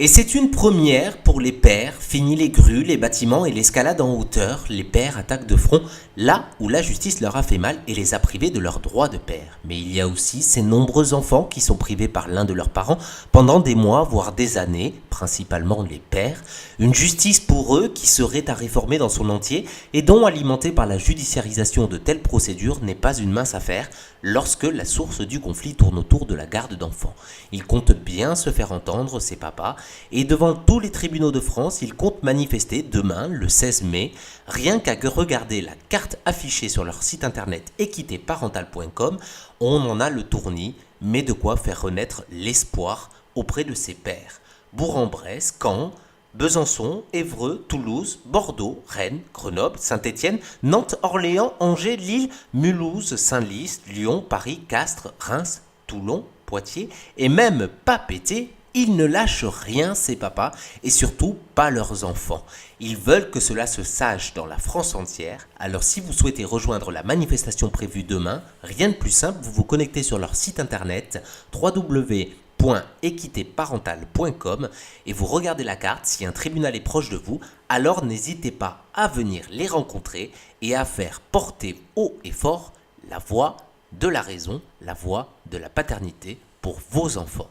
Et c'est une première pour les pères, fini les grues, les bâtiments et l'escalade en hauteur, les pères attaquent de front là où la justice leur a fait mal et les a privés de leurs droits de père. Mais il y a aussi ces nombreux enfants qui sont privés par l'un de leurs parents pendant des mois, voire des années, principalement les pères, une justice pour eux qui serait à réformer dans son entier et dont alimentée par la judiciarisation de telles procédures n'est pas une mince affaire lorsque la source du conflit tourne autour de la garde d'enfants. Ils comptent bien se faire entendre, ces papas, et devant tous les tribunaux de France, ils comptent manifester demain, le 16 mai, rien qu'à regarder la carte affichée sur leur site internet équitéparental.com, on en a le tournis, mais de quoi faire renaître l'espoir auprès de ses pairs. Bourg-en-Bresse, Caen, Besançon, Évreux, Toulouse, Bordeaux, Rennes, Grenoble, Saint-Étienne, Nantes, Orléans, Angers, Lille, Mulhouse, Saint-Lys, Lyon, Paris, Castres, Reims, Toulon, Poitiers et même Papeete, ils ne lâchent rien ces papas et surtout pas leurs enfants. Ils veulent que cela se sache dans la France entière. Alors si vous souhaitez rejoindre la manifestation prévue demain, rien de plus simple, vous vous connectez sur leur site internet www.equitéparental.com et vous regardez la carte. Si un tribunal est proche de vous, alors n'hésitez pas à venir les rencontrer et à faire porter haut et fort la voix de la raison, la voix de la paternité pour vos enfants.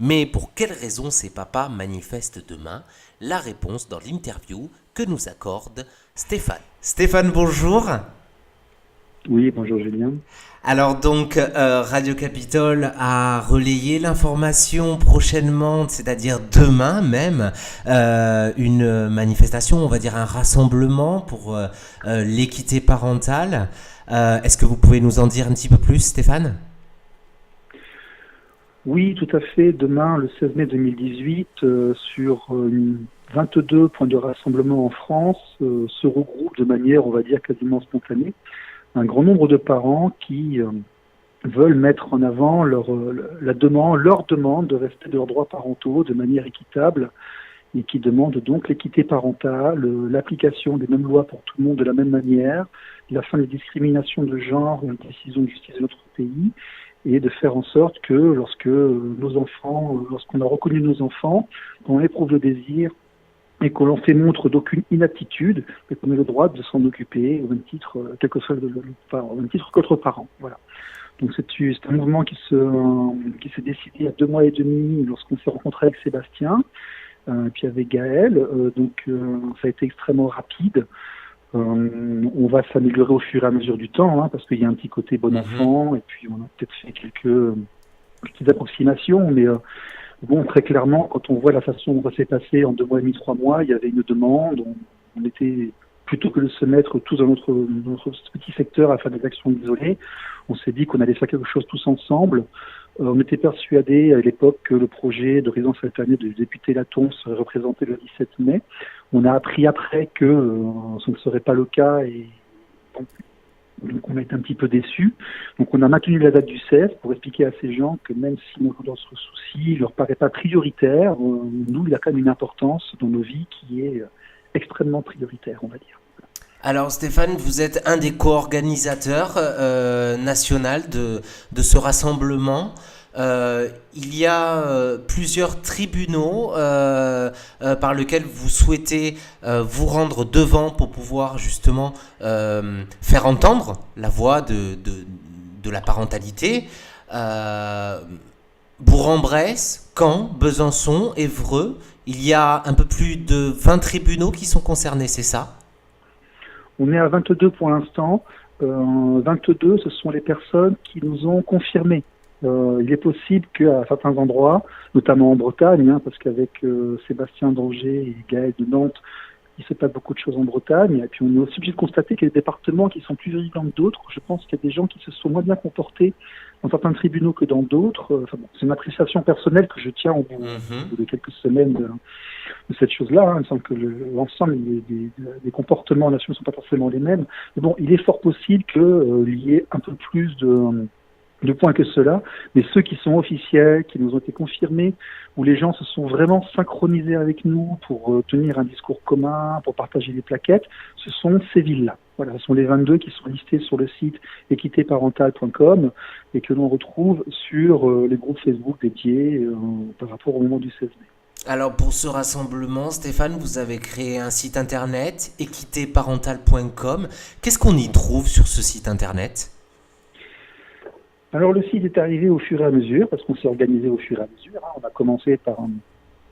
Mais pour quelles raisons ces papas manifestent demain? La réponse dans l'interview que nous accorde Stéphane. Stéphane, bonjour. Oui, bonjour Julien. Alors donc, Radio Capitole a relayé l'information prochainement, c'est-à-dire demain même, une manifestation, on va dire un rassemblement pour l'équité parentale. Est-ce que vous pouvez nous en dire un petit peu plus, Stéphane ? Oui, tout à fait. Demain, le 16 mai 2018, sur 22 points de rassemblement en France, se regroupent de manière, on va dire, quasiment spontanée, un grand nombre de parents qui veulent mettre en avant leur demande de respect de leurs droits parentaux de manière équitable et qui demandent donc l'équité parentale, l'application des mêmes lois pour tout le monde de la même manière, la fin des discriminations de genre, une décision de justice de notre pays, et de faire en sorte que lorsqu'on a reconnu nos enfants, qu'on éprouve le désir et qu'on leur fait montre d'aucune inaptitude, et qu'on ait le droit de s'en occuper au même titre, quel que soit au même titre qu'autre parent. Voilà. Donc c'est un mouvement qui s'est décidé il y a 2 mois et demi lorsqu'on s'est rencontré avec Sébastien, et puis avec Gaël. Ça a été extrêmement rapide. On va s'améliorer au fur et à mesure du temps, parce qu'il y a un petit côté bon enfant, et puis on a peut-être fait quelques petites approximations, mais bon, très clairement, quand on voit la façon dont ça s'est passé en 2 mois et demi, 3 mois, il y avait une demande, on était, plutôt que de se mettre tous dans notre petit secteur à faire des actions isolées, on s'est dit qu'on allait faire quelque chose tous ensemble. On était persuadé à l'époque que le projet de résidence alternée du député Laton serait représenté le 17 mai. On a appris après que ce ne serait pas le cas et donc on a été un petit peu déçus. Donc on a maintenu la date du 16 pour expliquer à ces gens que même si notre souci ne leur paraît pas prioritaire, nous, il a quand même une importance dans nos vies qui est extrêmement prioritaire, on va dire. Alors Stéphane, vous êtes un des co-organisateurs national de ce rassemblement. Il y a plusieurs tribunaux par lesquels vous souhaitez vous rendre devant pour pouvoir justement faire entendre la voix de la parentalité. Bourg-en-Bresse, Caen, Besançon, Évreux, il y a un peu plus de 20 tribunaux qui sont concernés, c'est ça ? On est à 22 pour l'instant. 22, ce sont les personnes qui nous ont confirmé. Il est possible qu'à certains endroits, notamment en Bretagne, parce qu'avec Sébastien d'Angers et Gaël de Nantes, il se passe beaucoup de choses en Bretagne. Et puis on est aussi obligé de constater qu'il y a des départements qui sont plus virulents que d'autres. Je pense qu'il y a des gens qui se sont moins bien comportés dans certains tribunaux que dans d'autres. C'est une appréciation personnelle que je tiens au bout de quelques semaines de cette chose-là. Il me semble que l'ensemble des comportements en nation ne sont pas forcément les mêmes. Mais bon, il est fort possible qu'il y ait un peu plus de points que cela, mais ceux qui sont officiels, qui nous ont été confirmés, où les gens se sont vraiment synchronisés avec nous pour tenir un discours commun, pour partager des plaquettes, ce sont ces villes-là. Voilà, ce sont les 22 qui sont listés sur le site équitéparental.com et que l'on retrouve sur les groupes Facebook dédiés par rapport au moment du 16 mai. Alors pour ce rassemblement, Stéphane, vous avez créé un site internet, équitéparental.com. Qu'est-ce qu'on y trouve sur ce site internet? Alors le site est arrivé au fur et à mesure, parce qu'on s'est organisé au fur et à mesure. On a commencé par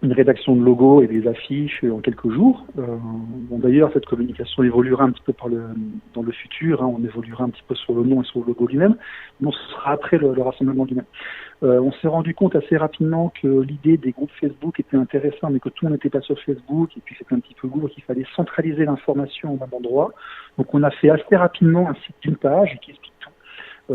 une rédaction de logos et des affiches en quelques jours. Bon, d'ailleurs, cette communication évoluera un petit peu dans le futur. On évoluera un petit peu sur le nom et sur le logo lui-même. Mais ce sera après le rassemblement lui-même. On s'est rendu compte assez rapidement que l'idée des groupes Facebook était intéressante, mais que tout le monde n'était pas sur Facebook, et puis c'était un petit peu lourd, qu'il fallait centraliser l'information au même endroit. Donc on a fait assez rapidement un site d'une page qui explique tout,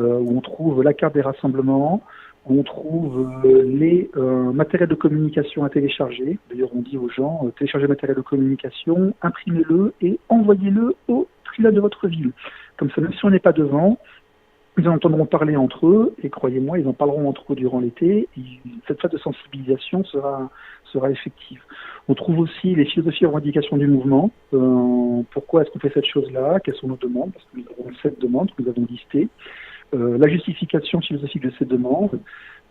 où on trouve la carte des rassemblements, où on trouve les matériels de communication à télécharger. D'ailleurs, on dit aux gens, téléchargez le matériel de communication, imprimez-le et envoyez-le au trilat de votre ville. Comme ça, même si on n'est pas devant, ils en entendront parler entre eux, et croyez-moi, ils en parleront entre eux durant l'été, et cette phase de sensibilisation sera effective. On trouve aussi les philosophies et revendications du mouvement. Pourquoi est-ce qu'on fait cette chose-là? Quelles sont nos demandes? Parce que nous avons 7 demandes que nous avons listées. La justification philosophique de ces demandes,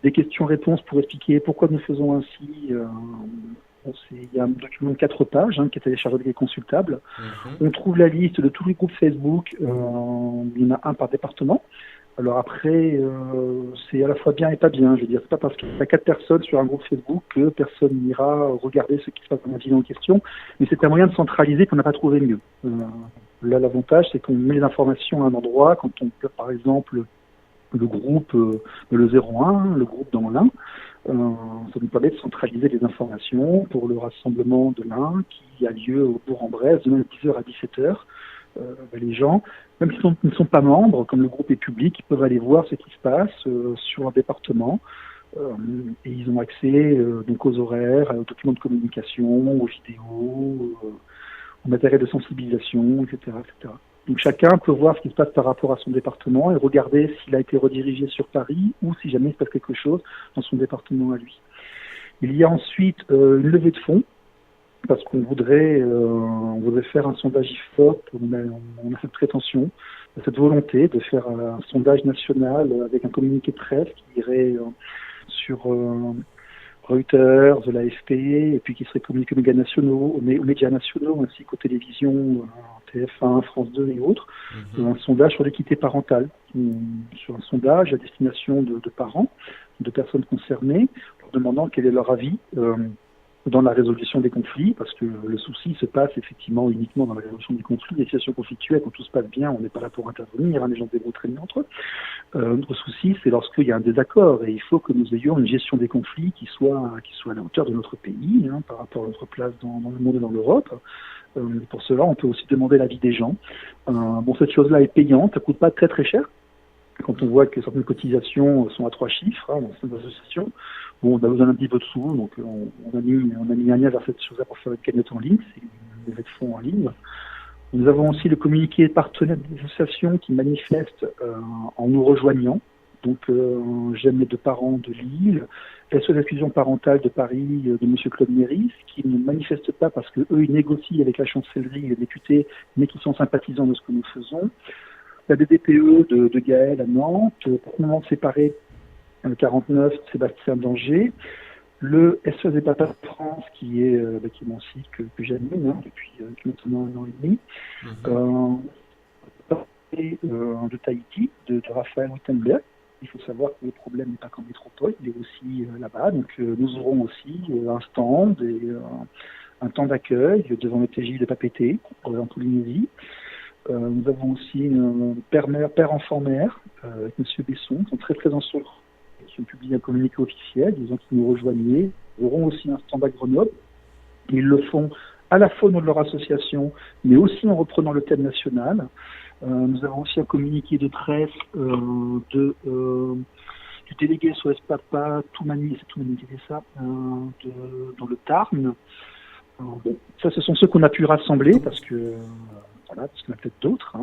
des questions-réponses pour expliquer pourquoi nous faisons ainsi. Il y a un document de 4 pages qui est téléchargeable et consultable. On trouve la liste de tous les groupes Facebook. Il y en a un par département. Alors après, c'est à la fois bien et pas bien. Je veux dire, c'est pas parce qu'il y a 4 personnes sur un groupe Facebook que personne n'ira regarder ce qui se passe dans la ville en question. Mais c'est un moyen de centraliser qu'on n'a pas trouvé mieux. Là, l'avantage, c'est qu'on met les informations à un endroit. Quand on peut, par exemple, le groupe, le 01, le groupe dans l'Ain, ça nous permet de centraliser les informations pour le rassemblement de l'Ain qui a lieu au Bourg-en-Bresse, de 10h à 17h. Les gens, même s'ils ne sont pas membres, comme le groupe est public, ils peuvent aller voir ce qui se passe sur leur département. Et ils ont accès donc aux horaires, aux documents de communication, aux vidéos, au matériel de sensibilisation, etc., etc. Donc chacun peut voir ce qui se passe par rapport à son département et regarder s'il a été redirigé sur Paris ou si jamais il se passe quelque chose dans son département à lui. Il y a ensuite une levée de fonds parce qu'on voudrait faire un sondage IFOP. On a cette prétention, cette volonté de faire un sondage national avec un communiqué de presse qui irait sur Reuters, l'AFP, et puis qui serait communiqué aux médias nationaux, ainsi qu'aux télévisions, TF1, France 2 et autres, un sondage sur l'équité parentale, sur un sondage à destination de parents, de personnes concernées, leur demandant quel est leur avis dans la résolution des conflits, parce que le souci se passe effectivement uniquement dans la résolution des conflits, des situations conflictuelles, quand tout se passe bien, on n'est pas là pour intervenir, les gens se débrouillent très bien entre eux. Notre souci, c'est lorsqu'il y a un désaccord, et il faut que nous ayons une gestion des conflits qui soit à la hauteur de notre pays, par rapport à notre place dans le monde et dans l'Europe. Pour cela, on peut aussi demander l'avis des gens. Cette chose-là est payante, ça coûte pas très très cher. Quand on voit que certaines cotisations sont à 3 chiffres dans certaines associations, on a besoin d'un petit peu de sous, donc on a mis un lien vers cette chose-là pour faire une cagnotte en ligne, c'est une levée de fonds en ligne. Nous avons aussi le communiqué partenaire des associations qui manifestent en nous rejoignant. Donc J'aime les 2 parents de Lille, SOS Inclusion parentale de Paris de M. Claude Méris, qui ne manifestent pas parce qu'eux, ils négocient avec la chancellerie et les députés, mais qui sont sympathisants de ce que nous faisons. La BDPE de Gaël à Nantes, pour moment séparé 49, Sébastien Danger, le SOS des Papas de France, qui est mon site que j'anime depuis maintenant 1 an et demi, de Tahiti, de Raphaël Wittenberg. Il faut savoir que le problème n'est pas qu'en métropole, il est aussi là-bas. Donc nous aurons aussi un stand et un temps d'accueil devant le TJ de Papeete, en Polynésie. Nous avons aussi père-enfant-mère, avec M. Besson, qui sont très présents sur le qui ont publié un communiqué officiel, disant qu'ils nous rejoignaient. Ils auront aussi un stand à Grenoble. Ils le font à la fois au nom de leur association, mais aussi en reprenant le thème national. Nous avons aussi un communiqué de presse du délégué SOS Papa, Toumani, dans le Tarn. Ça, ce sont ceux qu'on a pu rassembler, parce qu'il y en a peut-être d'autres.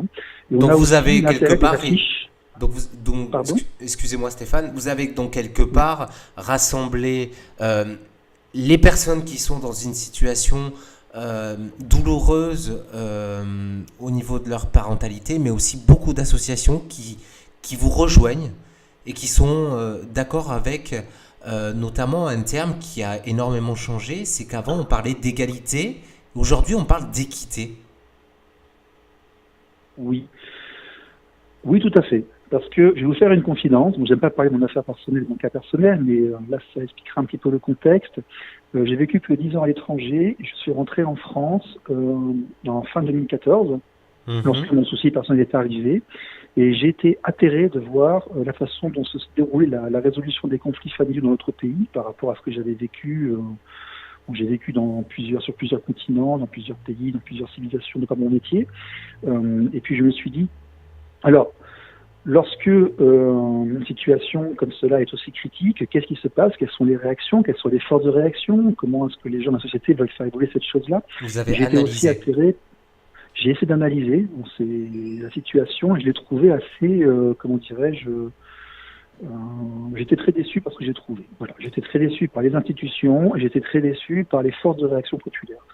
Et donc vous avez quelque part... Pardon ? Excusez-moi Stéphane, vous avez donc quelque part rassemblé les personnes qui sont dans une situation douloureuse au niveau de leur parentalité, mais aussi beaucoup d'associations qui vous rejoignent et qui sont d'accord avec notamment un terme qui a énormément changé, c'est qu'avant on parlait d'égalité, aujourd'hui on parle d'équité. Oui, oui, tout à fait. Parce que je vais vous faire une confidence. Bon, j'aime pas parler de mon affaire personnelle, de mon cas personnel, mais là, ça expliquera un petit peu le contexte. J'ai vécu plus de 10 ans à l'étranger. Je suis rentré en France en fin 2014, lorsque mon souci personnel est arrivé. Et j'ai été atterré de voir la façon dont se déroulait la résolution des conflits familiaux dans notre pays par rapport à ce que j'avais vécu. J'ai vécu sur plusieurs continents, dans plusieurs pays, dans plusieurs civilisations, de par mon métier. Et puis je me suis dit, alors, lorsque une situation comme cela est aussi critique, qu'est-ce qui se passe? Quelles sont les réactions? Quelles sont les forces de réaction? Comment est-ce que les gens de la société veulent faire évoluer cette chose-là? Vous avez J'étais aussi analysé. atterré. J'ai essayé d'analyser la situation et je l'ai trouvé assez, comment dirais-je, j'étais très déçu par ce que j'ai trouvé. Voilà, j'étais très déçu par les institutions et j'étais très déçu par les forces de réaction populaire,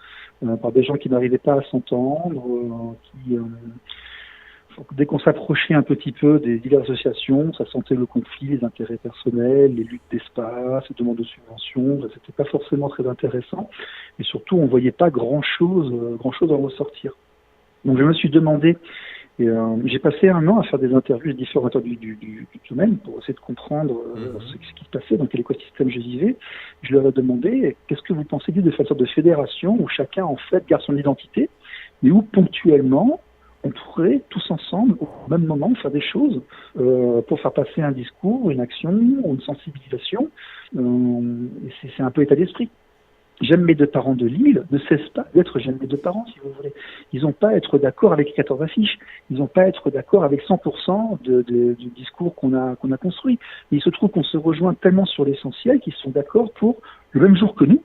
par des gens qui n'arrivaient pas à s'entendre, dès qu'on s'approchait un petit peu des diverses associations, ça sentait le conflit, les intérêts personnels, les luttes d'espace, les demandes de subventions. C'était pas forcément très intéressant. Et surtout, on voyait pas grand-chose en ressortir. Donc, je me suis demandé, j'ai passé 1 an à faire des interviews, différents acteurs du domaine pour essayer de comprendre ce qui se passait, dans quel écosystème je vivais. Je leur ai demandé, qu'est-ce que vous pensez de faire une sorte de fédération où chacun, en fait, garde son identité, mais où ponctuellement, on pourrait tous ensemble, au même moment, faire des choses pour faire passer un discours, une action, ou une sensibilisation. Et c'est un peu état d'esprit. J'aime mes 2 parents de Lille ne cesse pas d'être j'aime mes 2 parents, si vous voulez. Ils n'ont pas à être d'accord avec 14 affiches. Ils n'ont pas à être d'accord avec 100% du discours qu'on a construit. Et il se trouve qu'on se rejoint tellement sur l'essentiel qu'ils sont d'accord pour, le même jour que nous,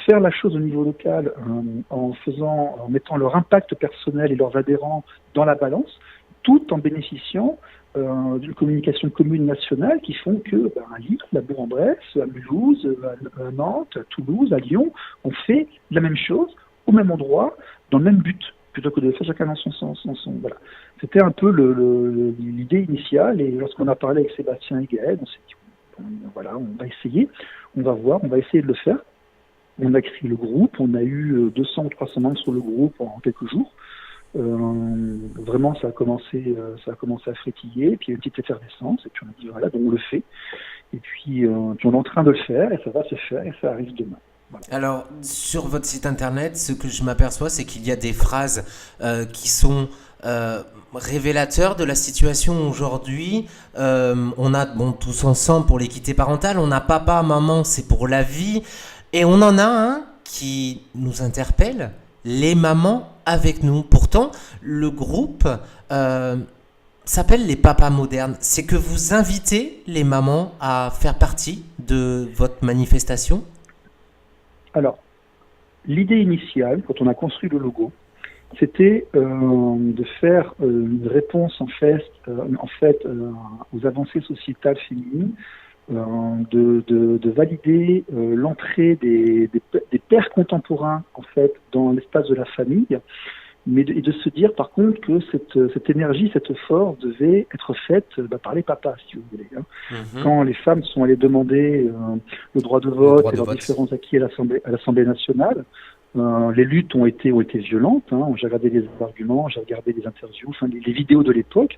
faire la chose au niveau local en mettant leur impact personnel et leurs adhérents dans la balance, tout en bénéficiant d'une communication commune nationale qui font que à Lille, à Bourg-en-Bresse, à Mulhouse, à Nantes, à Toulouse, à Lyon, on fait la même chose au même endroit, dans le même but, plutôt que de faire chacun dans son sens. Voilà. C'était un peu l'idée initiale, et lorsqu'on a parlé avec Sébastien et Gaël, on s'est dit, voilà, on va essayer, on va voir, on va essayer de le faire. On a créé le groupe, on a eu 200 ou 300 membres sur le groupe en quelques jours. Vraiment, ça a commencé à frétiller, puis il y a une petite effervescence, et puis on a dit voilà, donc on le fait. Et puis on est en train de le faire, et ça va se faire, et ça arrive demain. Voilà. Alors, sur votre site internet, ce que je m'aperçois, c'est qu'il y a des phrases qui sont révélateurs de la situation aujourd'hui. On a, tous ensemble pour l'équité parentale, on a papa, maman, c'est pour la vie. Et on en a un qui nous interpelle, les mamans avec nous. Pourtant, le groupe s'appelle les papas modernes. C'est que vous invitez les mamans à faire partie de votre manifestation? Alors, l'idée initiale, quand on a construit le logo, c'était de faire une réponse en fait aux avancées sociétales féminines, de valider l'entrée des pères contemporains en fait dans l'espace de la famille, mais de se dire par contre que cette énergie, cette force devait être faite par les papas, si vous voulez. Quand les femmes sont allées demander le droit de vote et leurs différents acquis à l'Assemblée nationale, les luttes ont été violentes. J'ai regardé les arguments, j'ai regardé les interviews, les vidéos de l'époque.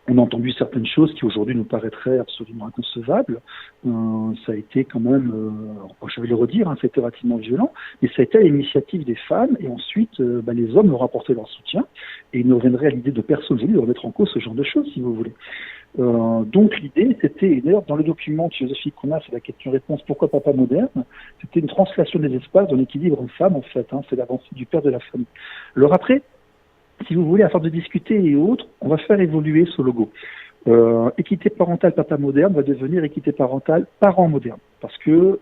On a entendu certaines choses qui aujourd'hui nous paraîtraient absolument inconcevables. Ça a été quand même, je vais le redire, ça a été relativement violent, mais ça a été à l'initiative des femmes, et ensuite les hommes leur apporté leur soutien, et il ne reviendrait à l'idée de personne de remettre en cause ce genre de choses, si vous voulez. Donc l'idée, c'était, et d'ailleurs dans le document philosophique qu'on a, c'est la question-réponse, pourquoi papa moderne? C'était une translation des espaces d'un équilibre homme-femme, en fait, c'est l'avancée du père de la famille. Alors après, si vous voulez, à force de discuter et autres, on va faire évoluer ce logo. Équité parentale papa moderne va devenir équité parentale parent moderne, parce qu'on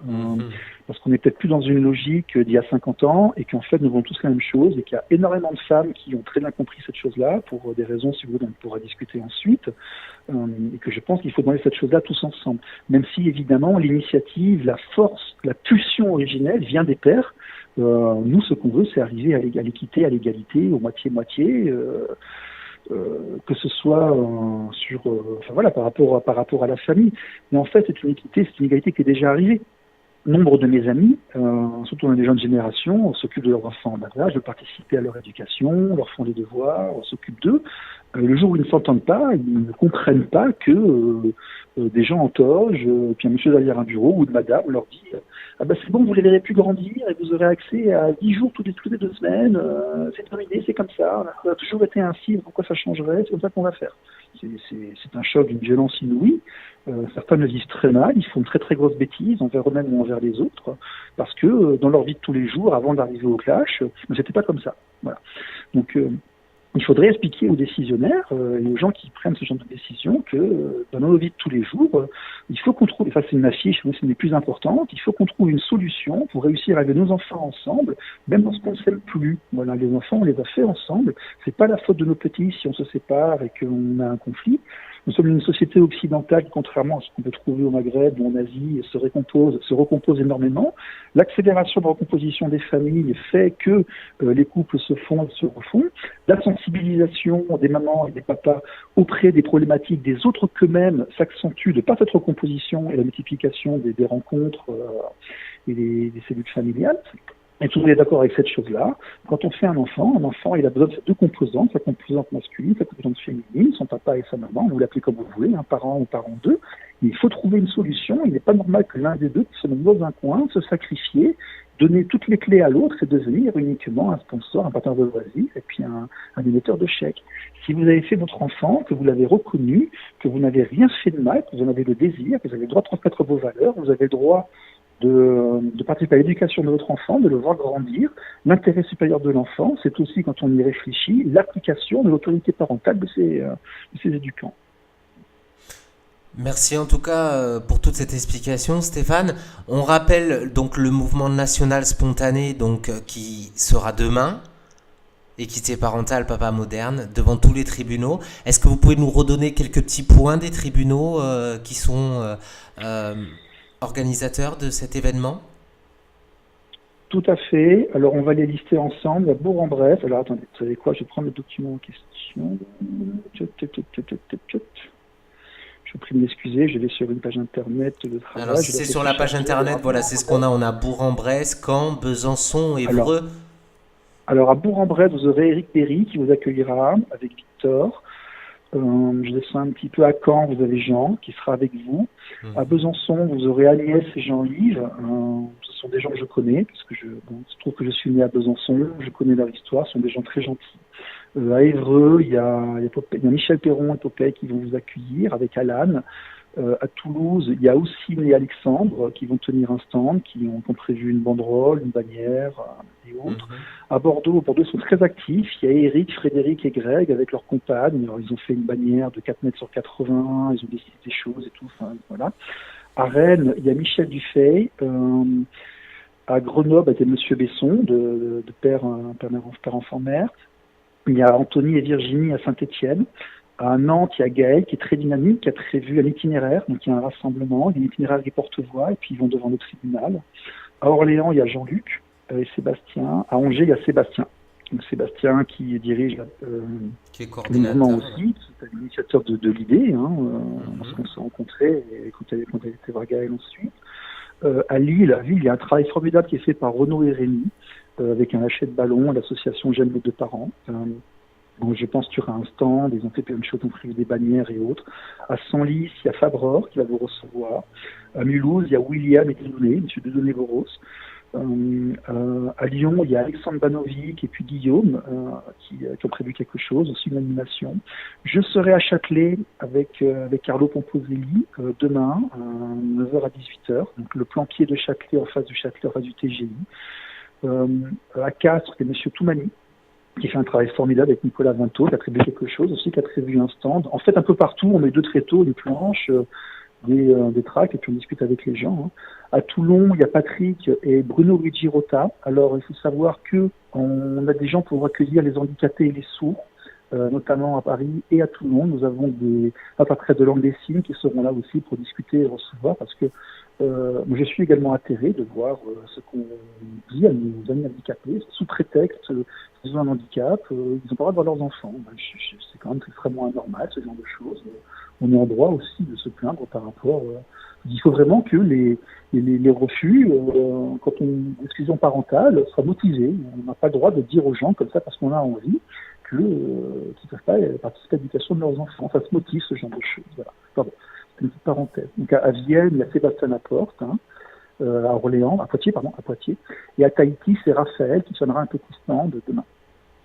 n'est peut-être plus dans une logique d'il y a 50 ans, et qu'en fait nous voulons tous la même chose, et qu'il y a énormément de femmes qui ont très bien compris cette chose-là, pour des raisons, si vous voulez, dont on pourra discuter ensuite, et que je pense qu'il faut demander cette chose-là tous ensemble. Même si évidemment l'initiative, la force, la pulsion originelle vient des pères. Nous, ce qu'on veut, c'est arriver à l'équité, à l'égalité, au moitié-moitié. que ce soit par rapport à la famille. Mais en fait, c'est une égalité qui est déjà arrivée. Nombre de mes amis, surtout dans les jeunes générations, s'occupent de leurs enfants en bas âge, de participer à leur éducation, leur font des devoirs, s'occupent d'eux. Le jour où ils ne s'entendent pas, ils ne comprennent pas que des gens en toge, puis un monsieur derrière un bureau ou une madame leur dit ah ben c'est bon, vous les verrez plus grandir et vous aurez accès à 10 jours toutes les 2 semaines, c'est terminé, c'est comme ça, ça a toujours été ainsi, pourquoi ça changerait, c'est comme ça qu'on va faire. C'est un choc d'une violence inouïe. Certains le vivent très mal, ils font de très très grosses bêtises envers eux-mêmes ou envers les autres, parce que dans leur vie de tous les jours, avant d'arriver au clash, c'était pas comme ça. Voilà. Donc il faudrait expliquer aux décisionnaires et aux gens qui prennent ce genre de décision que dans nos vies de tous les jours, il faut qu'on trouve, et ça c'est une affiche, mais c'est une des plus importantes, il faut qu'on trouve une solution pour réussir à élever nos enfants ensemble, même lorsqu'on ne s'aime plus. Voilà, les enfants, on les a fait ensemble. C'est pas la faute de nos petits si on se sépare et qu'on a un conflit. Nous sommes une société occidentale qui, contrairement à ce qu'on peut trouver au Maghreb ou en Asie, se recompose énormément. L'accélération de la recomposition des familles fait que les couples se font et se refont. La sensibilisation des mamans et des papas auprès des problématiques des autres qu'eux-mêmes s'accentue de par cette recomposition et la multiplication des rencontres et des cellules familiales. Et tout le monde est d'accord avec cette chose-là. Quand on fait un enfant, il a besoin de ces deux composantes, sa composante masculine, sa composante féminine, son papa et sa maman, vous l'appelez comme vous voulez, un parent ou parent deux. Il faut trouver une solution. Il n'est pas normal que l'un des deux se mette dans un coin, se sacrifier, donner toutes les clés à l'autre et devenir uniquement un sponsor, un partenaire de loisirs et puis un émetteur de chèques. Si vous avez fait votre enfant, que vous l'avez reconnu, que vous n'avez rien fait de mal, que vous en avez le désir, que vous avez le droit de transmettre vos valeurs, vous avez le droit de participer à l'éducation de votre enfant, de le voir grandir. L'intérêt supérieur de l'enfant, c'est aussi, quand on y réfléchit, l'application de l'autorité parentale de ses éducants. Merci en tout cas pour toute cette explication, Stéphane. On rappelle donc le mouvement national spontané qui sera demain, équité parentale, papa moderne, devant tous les tribunaux. Est-ce que vous pouvez nous redonner quelques petits points des tribunaux qui sont organisateurs de cet événement? Tout à fait. Alors on va les lister ensemble. À Bourg-en-Bresse. Alors attendez, vous savez quoi? Je vais prendre le document en question. Je vous prie de m'excuser, je vais sur une page internet de travail. Alors si c'est sur la page internet, voilà, c'est ce qu'on a. On a Bourg-en-Bresse, Caen, Besançon, Évreux. Alors à Bourg-en-Bresse, vous aurez Éric Perry qui vous accueillera avec Victor. Je descends un petit peu à Caen, vous avez Jean qui sera avec vous. À Besançon, vous aurez Agnès et Jean-Yves. Ce sont des gens que je connais, parce que je trouve que je suis né à Besançon, je connais leur histoire, ce sont des gens très gentils. À Évreux, il y a Michel Perron et Popeye qui vont vous accueillir avec Alan. À Toulouse, il y a Oussine et Alexandre qui vont tenir un stand, qui ont prévu une banderole, une bannière et autres. À Bordeaux, ils sont très actifs. Il y a Eric, Frédéric et Greg avec leurs compagnes. Alors, ils ont fait une bannière de 4 mètres sur 80, ils ont décidé des choses et tout. Enfin, voilà. À Rennes, il y a Michel Dufay. À Grenoble, il y a Monsieur Besson, de père enfant mère. Il y a Anthony et Virginie à Saint-Étienne. À Nantes, il y a Gaël qui est très dynamique, qui a prévu un itinéraire, donc il y a un rassemblement, il y a un itinéraire des porte-voix et puis ils vont devant le tribunal. À Orléans, il y a Jean-Luc et Sébastien. À Angers, il y a Sébastien. Donc Sébastien qui dirige qui est coordinateur, le mouvement aussi, qui est l'initiateur de l'idée, lorsqu'on s'est rencontrés et quand elle était voir Gaël ensuite. À Lille, il y a un travail formidable qui est fait par Renaud et Rémi avec un lâcher de ballon à l'association J'aime les deux parents. Donc, je pense qu'il y aura un stand, ils ont fait plein de choses, ils ont prévu des bannières et autres. À Senlis, il y a Fabror qui va vous recevoir. À Mulhouse, il y a William et Dieudonné, M. Dieudonné-Boros. À Lyon, il y a Alexandre Banovic et puis Guillaume qui ont prévu quelque chose, aussi une animation. Je serai à Châtelet avec Carlo Pomposelli demain, 9h à 18h. Donc le plan pied de Châtelet en face du Châtelet, en face du TGI. À Castres, il y a M. Toumani qui fait un travail formidable avec Nicolas Vinto, qui a prévu quelque chose aussi, qui a prévu un stand. En fait, un peu partout, on met 2 tréteaux, une planche, des tracts, et puis on discute avec les gens. À Toulon, il y a Patrick et Bruno Luigi Rota. Alors, il faut savoir qu'on a des gens pour accueillir les handicapés et les sourds, notamment à Paris et à Toulon. Nous avons des interprètes de langue des signes qui seront là aussi pour discuter et recevoir, parce que Moi, je suis également atterré de voir ce qu'on dit à nos amis handicapés, sous prétexte qu'ils ont un handicap, ils n'ont pas le droit de voir leurs enfants. C'est quand même extrêmement anormal, ce genre de choses. On est en droit aussi de se plaindre par rapport... il faut vraiment que les refus, quand on exclusion parentale, soient motivés. On n'a pas le droit de dire aux gens comme ça, parce qu'on a envie, qu'ils ne peuvent pas participer à l'éducation de leurs enfants. Ça se motive, ce genre de choses. Voilà. Pardon. C'est une petite parenthèse. Donc à Vienne, il y a Sébastien Laporte, à Orléans, à Poitiers. Et à Tahiti, c'est Raphaël qui tiendra un petit stand demain.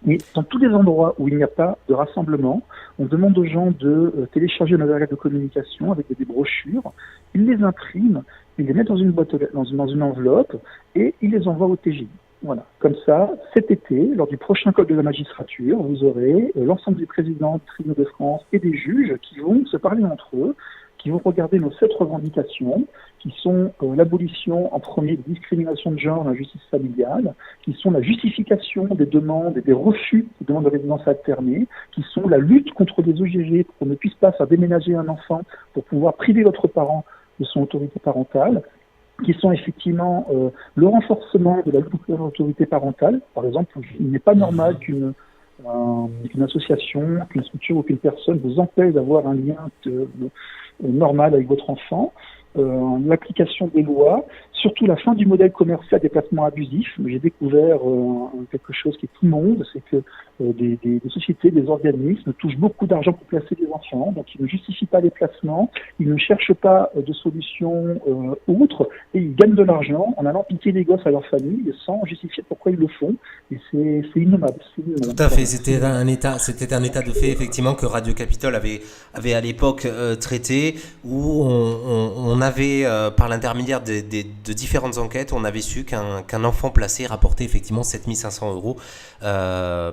Et dans tous les endroits où il n'y a pas de rassemblement, on demande aux gens de télécharger un matériel de communication avec des brochures, ils les impriment, ils les mettent dans une boîte, dans une enveloppe, et ils les envoient au TGI. Voilà. Comme ça, cet été, lors du prochain code de la magistrature, vous aurez l'ensemble des présidents des tribunaux de France et des juges qui vont se parler entre eux, qui vont regarder nos 7 revendications, qui sont l'abolition en premier des discriminations de genre, la justice familiale, qui sont la justification des demandes et des refus de demandes de résidence alternée, qui sont la lutte contre les OGG pour qu'on ne puisse pas faire déménager un enfant pour pouvoir priver l'autre parent de son autorité parentale, qui sont effectivement le renforcement de la lutte contre l'autorité parentale. Par exemple, il n'est pas normal qu'une association, qu'une structure ou qu'une personne vous empêche d'avoir un lien normal avec votre enfant, l'application des lois, surtout la fin du modèle commercial des placements abusifs. J'ai découvert quelque chose qui est immonde, c'est que des sociétés, des organismes touchent beaucoup d'argent pour placer des enfants, donc ils ne justifient pas les placements, ils ne cherchent pas de solutions autres, et ils gagnent de l'argent en allant piquer les gosses à leur famille sans justifier pourquoi ils le font, et c'est innommable. Tout à fait, c'était un état de fait effectivement que Radio Capitole avait à l'époque traité, où on avait par l'intermédiaire de différentes enquêtes, on avait su qu'un enfant placé rapportait effectivement 7 500 €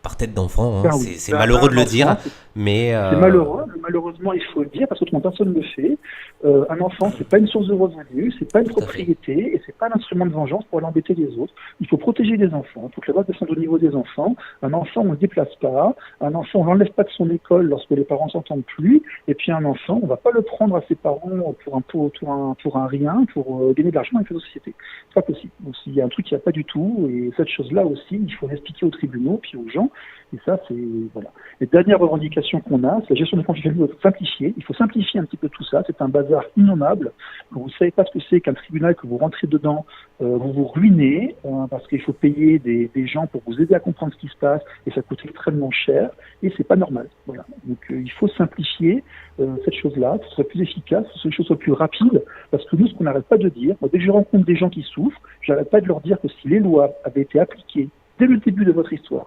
par tête d'enfant. C'est malheureux de le dire, mais... C'est malheureux, malheureusement il faut le dire, parce que personne ne le fait. Un enfant, c'est pas une source de revenus, c'est pas une propriété, et c'est pas un instrument de vengeance pour aller embêter les autres. Il faut protéger les enfants, il faut que la loi descende au niveau des enfants. Un enfant, on ne le déplace pas, un enfant, on l'enlève pas de son école lorsque les parents s'entendent plus, et puis un enfant, on va pas le prendre à ses parents pour un rien, pour gagner de l'argent avec la société. C'est pas possible. Donc s'il y a un truc qui n'y a pas du tout, et cette chose-là aussi, il faut l'expliquer aux tribunaux, puis aux gens, et ça, c'est... Voilà. Les dernières revendications qu'on a, c'est la gestion des conflits familiaux simplifiée. Il faut simplifier un petit peu tout ça. C'est un bazar innommable. Quand vous ne savez pas ce que c'est qu'un tribunal, que vous rentrez dedans, vous vous ruinez, parce qu'il faut payer des gens pour vous aider à comprendre ce qui se passe, et ça coûte extrêmement cher, et c'est pas normal. Voilà. Donc il faut simplifier cette chose-là, que ce soit plus efficace, que les choses soient plus rapides, parce que nous, ce qu'on n'arrête pas de dire, moi, dès que je rencontre des gens qui souffrent, j'arrête pas de leur dire que si les lois avaient été appliquées dès le début de votre histoire,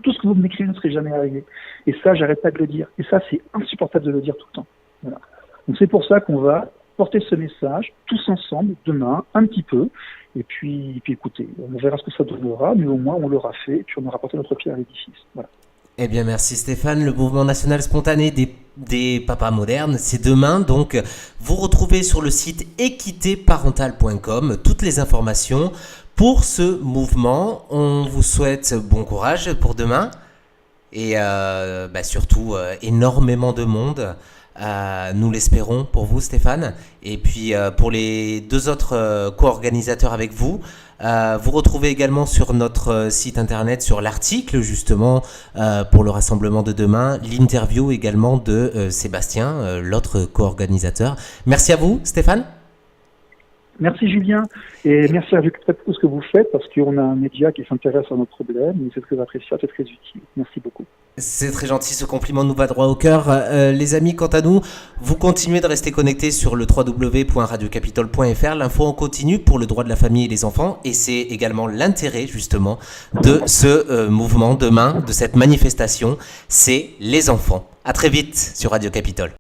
tout ce que vous me décrivez ne serait jamais arrivé. Et ça, j'arrête pas de le dire. Et ça, c'est insupportable de le dire tout le temps. Voilà. Donc c'est pour ça qu'on va porter ce message tous ensemble demain, un petit peu. Et puis écoutez, on verra ce que ça donnera, mais au moins on l'aura fait, et puis on aura porté notre pierre à l'édifice. Voilà. Eh bien, merci Stéphane. Le mouvement national spontané des papas modernes, c'est demain. Donc, vous retrouvez sur le site équitéparental.com toutes les informations pour ce mouvement. On vous souhaite bon courage pour demain et surtout énormément de monde. Nous l'espérons pour vous, Stéphane. Et puis pour les 2 autres co-organisateurs avec vous, vous retrouvez également sur notre site internet, sur l'article justement pour le rassemblement de demain, l'interview également de Sébastien, l'autre co-organisateur. Merci à vous, Stéphane. Merci Julien, et merci à vous pour tout ce que vous faites, parce qu'on a un média qui s'intéresse à nos problèmes, et c'est très appréciable, c'est très utile. Merci beaucoup. C'est très gentil, ce compliment nous va droit au cœur. Les amis, quant à nous, vous continuez de rester connectés sur le www.radiocapitole.fr. L'info en continue pour le droit de la famille et les enfants, et c'est également l'intérêt justement de ce mouvement demain, de cette manifestation, c'est les enfants. À très vite sur Radio Capitole.